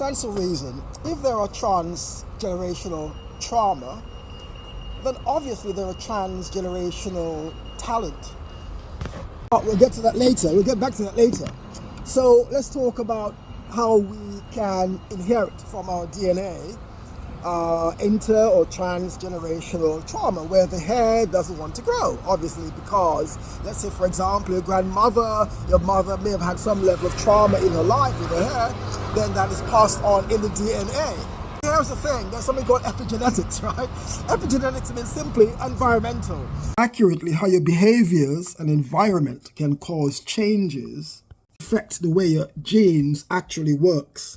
stands to reason, if there are transgenerational trauma, then obviously there are transgenerational talent. But we'll get to that later. We'll get back to that later. So let's talk about how we can inherit from our DNA inter or transgenerational trauma where the hair doesn't want to grow, obviously, because let's say, for example, your grandmother, your mother may have had some level of trauma in her life with her hair, then that is passed on in the DNA. Here's the thing, there's something called epigenetics, right? Epigenetics means simply environmental. Accurately, how your behaviors and environment can cause changes, affect the way your genes actually works.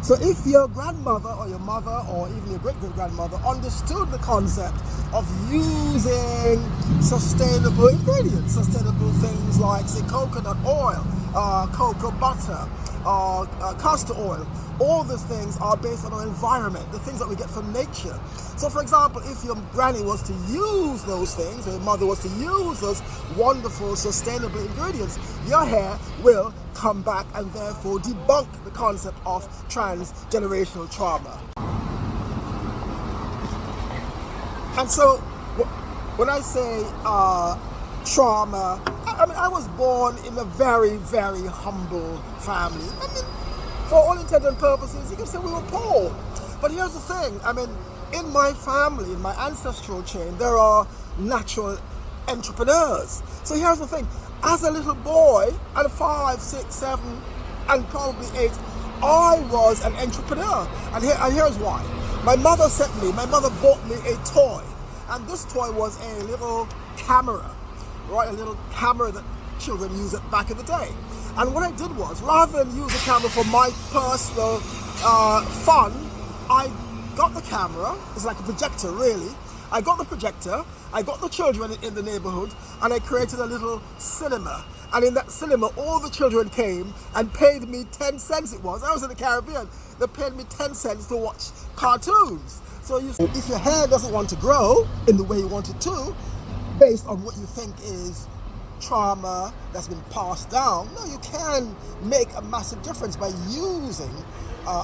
So if your grandmother or your mother or even your great-great-grandmother understood the concept of using sustainable ingredients, sustainable things like, say, coconut oil, cocoa butter, castor oil, all these things are based on our environment, the things that we get from nature. So for example, if your granny was to use those things, or your mother was to use those wonderful sustainable ingredients, your hair will come back and therefore debunk the concept of transgenerational trauma. And so when I say trauma, I mean, I was born in a very, very humble family. I mean, for all intents and purposes, you can say we were poor. But here's the thing, I mean, in my family, in my ancestral chain, there are natural entrepreneurs. So here's the thing, as a little boy, at 5, 6, 7, and probably 8, I was an entrepreneur. And here's why. My mother bought me a toy. And this toy was a little camera, right? A little camera that children used back in the day. And what I did was, rather than use the camera for my personal fun, I got the camera. It's like a projector, really. I got the projector, I got the children in the neighborhood, and I created a little cinema. And in that cinema, all the children came and paid me 10 cents it was. I was in the Caribbean. They paid me 10 cents to watch cartoons. So if your hair doesn't want to grow in the way you want it to, based on what you think is trauma that's been passed down, no, you can make a massive difference by using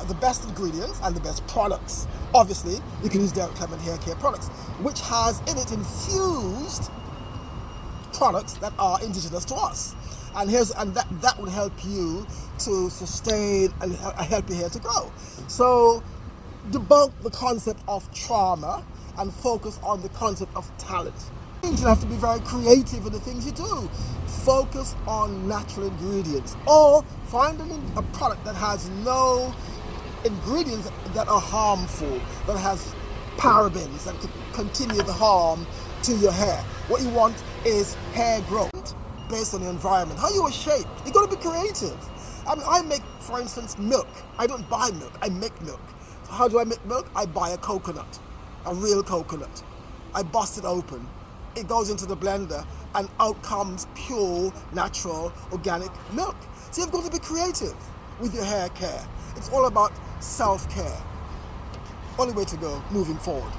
the best ingredients and the best products. Obviously, you can use Clement hair care products, which has in it infused products that are indigenous to us. And that will help you to sustain and help your hair to grow. So debunk the concept of trauma and focus on the concept of talent. You have to be very creative in the things you do. Focus on natural ingredients, or find a product that has no ingredients that are harmful, that has parabens that could continue the harm to your hair. What you want is hair growth based on the environment. How you are shaped, you got to be creative. I mean, I make, for instance, milk. I don't buy milk, I make milk. So how do I make milk? I buy a coconut, a real coconut. I bust it open. It goes into the blender and out comes pure, natural, organic milk. So you've got to be creative with your hair care. It's all about self-care. Only way to go moving forward.